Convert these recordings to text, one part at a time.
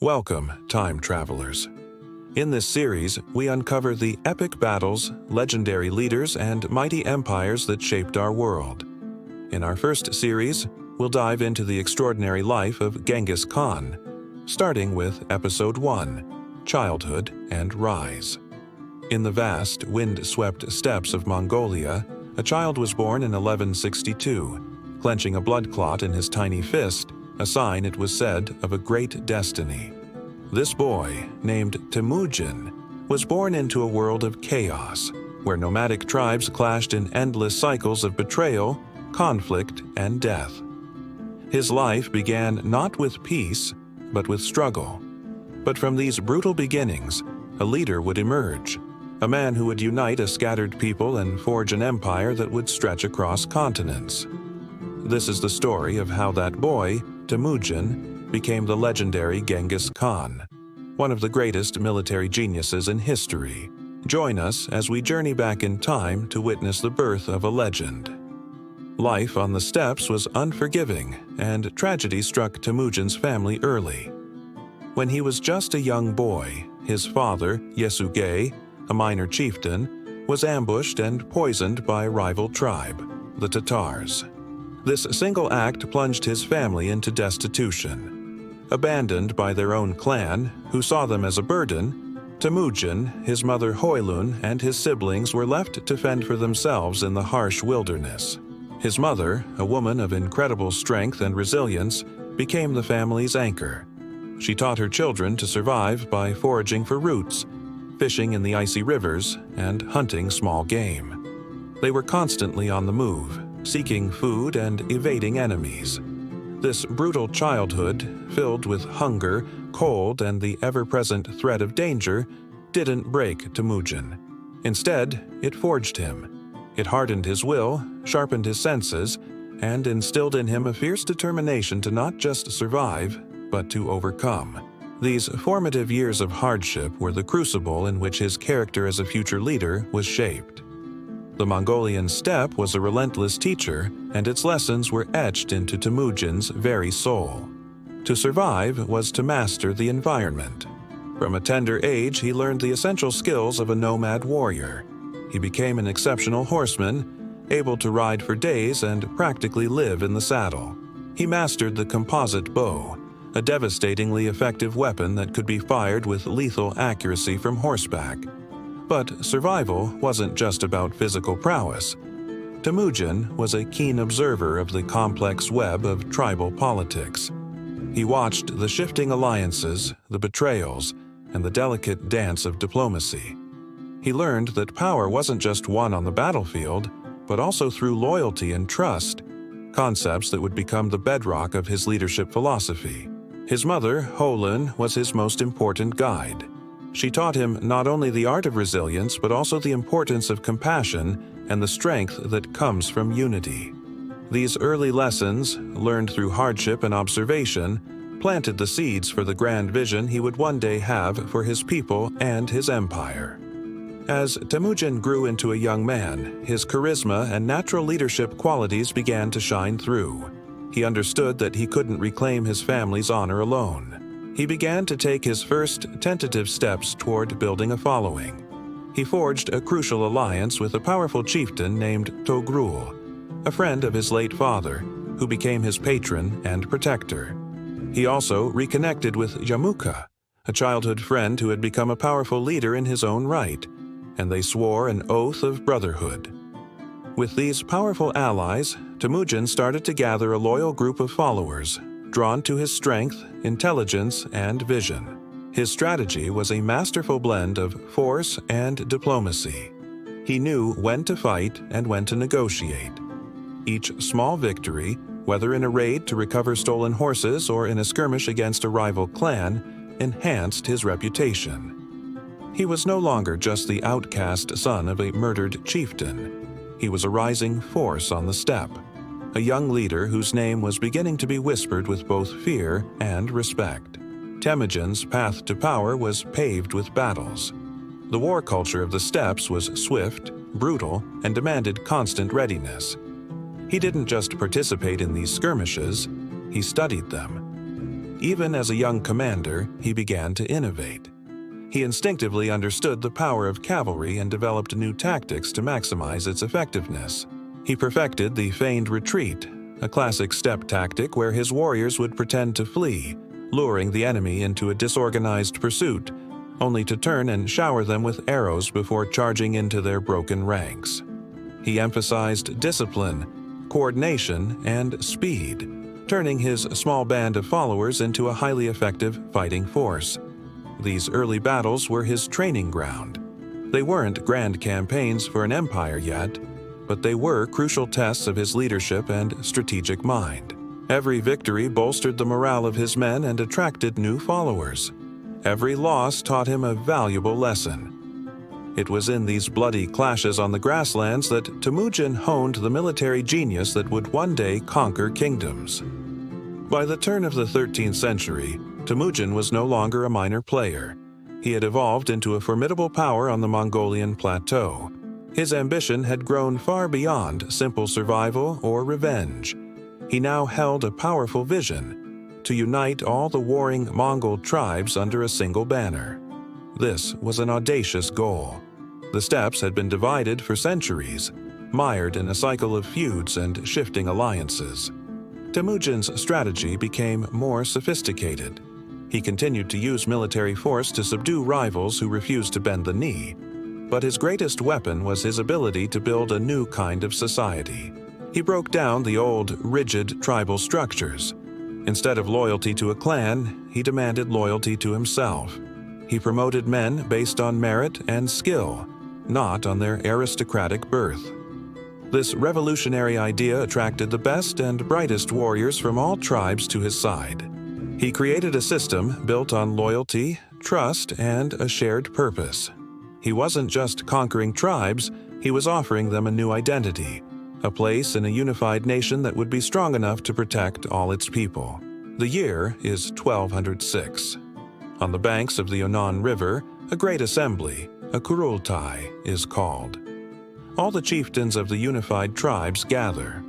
Welcome, time travelers. In this series, we uncover the epic battles, legendary leaders, and mighty empires that shaped our world. In our first series, we'll dive into the extraordinary life of Genghis Khan, starting with Episode 1, Childhood and Rise. In the vast, wind-swept steppes of Mongolia, a child was born in 1162, clenching a blood clot in his tiny fist, a sign, it was said, of a great destiny. This boy, named Temüjin, was born into a world of chaos, where nomadic tribes clashed in endless cycles of betrayal, conflict, and death. His life began not with peace, but with struggle. But from these brutal beginnings, a leader would emerge, a man who would unite a scattered people and forge an empire that would stretch across continents. This is the story of how that boy, Temüjin, became the legendary Genghis Khan, one of the greatest military geniuses in history. Join us as we journey back in time to witness the birth of a legend. Life on the steppes was unforgiving, and tragedy struck Temüjin's family early. When he was just a young boy, his father, Yesugei, a minor chieftain, was ambushed and poisoned by a rival tribe, the Tatars. This single act plunged his family into destitution. Abandoned by their own clan, who saw them as a burden, Temüjin, his mother Hoylun, and his siblings were left to fend for themselves in the harsh wilderness. His mother, a woman of incredible strength and resilience, became the family's anchor. She taught her children to survive by foraging for roots, fishing in the icy rivers, and hunting small game. They were constantly on the move, seeking food and evading enemies. This brutal childhood, filled with hunger, cold, and the ever-present threat of danger, didn't break Temüjin. Instead, it forged him. It hardened his will, sharpened his senses, and instilled in him a fierce determination to not just survive, but to overcome. These formative years of hardship were the crucible in which his character as a future leader was shaped. The Mongolian steppe was a relentless teacher, and its lessons were etched into Temüjin's very soul. To survive was to master the environment. From a tender age, he learned the essential skills of a nomad warrior. He became an exceptional horseman, able to ride for days and practically live in the saddle. He mastered the composite bow, a devastatingly effective weapon that could be fired with lethal accuracy from horseback. But survival wasn't just about physical prowess. Temüjin was a keen observer of the complex web of tribal politics. He watched the shifting alliances, the betrayals, and the delicate dance of diplomacy. He learned that power wasn't just won on the battlefield, but also through loyalty and trust, concepts that would become the bedrock of his leadership philosophy. His mother, Hoylun, was his most important guide. She taught him not only the art of resilience, but also the importance of compassion and the strength that comes from unity. These early lessons, learned through hardship and observation, planted the seeds for the grand vision he would one day have for his people and his empire. As Temüjin grew into a young man, his charisma and natural leadership qualities began to shine through. He understood that he couldn't reclaim his family's honor alone. He began to take his first tentative steps toward building a following. He forged a crucial alliance with a powerful chieftain named Togrul, a friend of his late father, who became his patron and protector. He also reconnected with Yamuka, a childhood friend who had become a powerful leader in his own right, and they swore an oath of brotherhood. With these powerful allies, Temüjin started to gather a loyal group of followers, drawn to his strength, intelligence, and vision. His strategy was a masterful blend of force and diplomacy. He knew when to fight and when to negotiate. Each small victory, whether in a raid to recover stolen horses or in a skirmish against a rival clan, enhanced his reputation. He was no longer just the outcast son of a murdered chieftain. He was a rising force on the steppe, a young leader whose name was beginning to be whispered with both fear and respect. Temüjin's path to power was paved with battles. The war culture of the steppes was swift, brutal, and demanded constant readiness. He didn't just participate in these skirmishes, he studied them. Even as a young commander, he began to innovate. He instinctively understood the power of cavalry and developed new tactics to maximize its effectiveness. He perfected the feigned retreat, a classic steppe tactic where his warriors would pretend to flee, luring the enemy into a disorganized pursuit, only to turn and shower them with arrows before charging into their broken ranks. He emphasized discipline, coordination, and speed, turning his small band of followers into a highly effective fighting force. These early battles were his training ground. They weren't grand campaigns for an empire yet, but they were crucial tests of his leadership and strategic mind. Every victory bolstered the morale of his men and attracted new followers. Every loss taught him a valuable lesson. It was in these bloody clashes on the grasslands that Temüjin honed the military genius that would one day conquer kingdoms. By the turn of the 13th century, Temüjin was no longer a minor player. He had evolved into a formidable power on the Mongolian plateau. His ambition had grown far beyond simple survival or revenge. He now held a powerful vision: to unite all the warring Mongol tribes under a single banner. This was an audacious goal. The steppes had been divided for centuries, mired in a cycle of feuds and shifting alliances. Temüjin's strategy became more sophisticated. He continued to use military force to subdue rivals who refused to bend the knee. But his greatest weapon was his ability to build a new kind of society. He broke down the old, rigid tribal structures. Instead of loyalty to a clan, he demanded loyalty to himself. He promoted men based on merit and skill, not on their aristocratic birth. This revolutionary idea attracted the best and brightest warriors from all tribes to his side. He created a system built on loyalty, trust, and a shared purpose. He wasn't just conquering tribes, he was offering them a new identity, a place in a unified nation that would be strong enough to protect all its people. The year is 1206. On the banks of the Yunnan River, a great assembly, a kurultai, is called. All the chieftains of the unified tribes gather.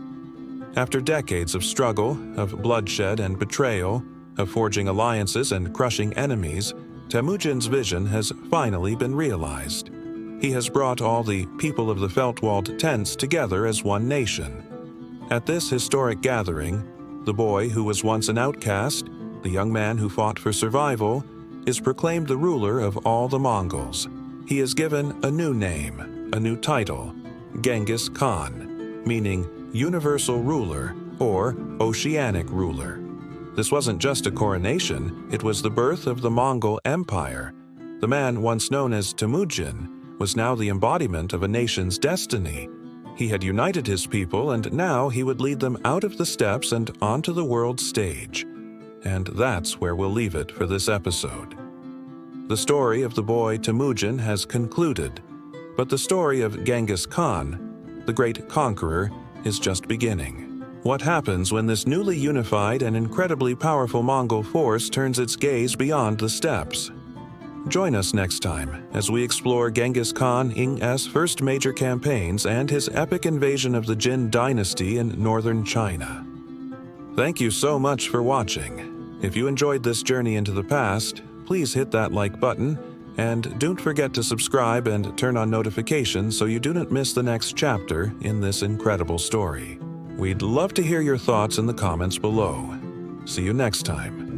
After decades of struggle, of bloodshed and betrayal, of forging alliances and crushing enemies, Temüjin's vision has finally been realized. He has brought all the people of the felt-walled tents together as one nation. At this historic gathering, the boy who was once an outcast, the young man who fought for survival, is proclaimed the ruler of all the Mongols. He is given a new name, a new title, Genghis Khan, meaning universal ruler or oceanic ruler. This wasn't just a coronation, it was the birth of the Mongol Empire. The man once known as Temüjin was now the embodiment of a nation's destiny. He had united his people, and now he would lead them out of the steppes and onto the world stage. And that's where we'll leave it for this episode. The story of the boy Temüjin has concluded, but the story of Genghis Khan, the great conqueror, is just beginning. What happens when this newly unified and incredibly powerful Mongol force turns its gaze beyond the steppes? Join us next time as we explore Genghis Khan's first major campaigns and his epic invasion of the Jin dynasty in northern China. Thank you so much for watching. If you enjoyed this journey into the past, please hit that like button, and don't forget to subscribe and turn on notifications so you don't miss the next chapter in this incredible story. We'd love to hear your thoughts in the comments below. See you next time.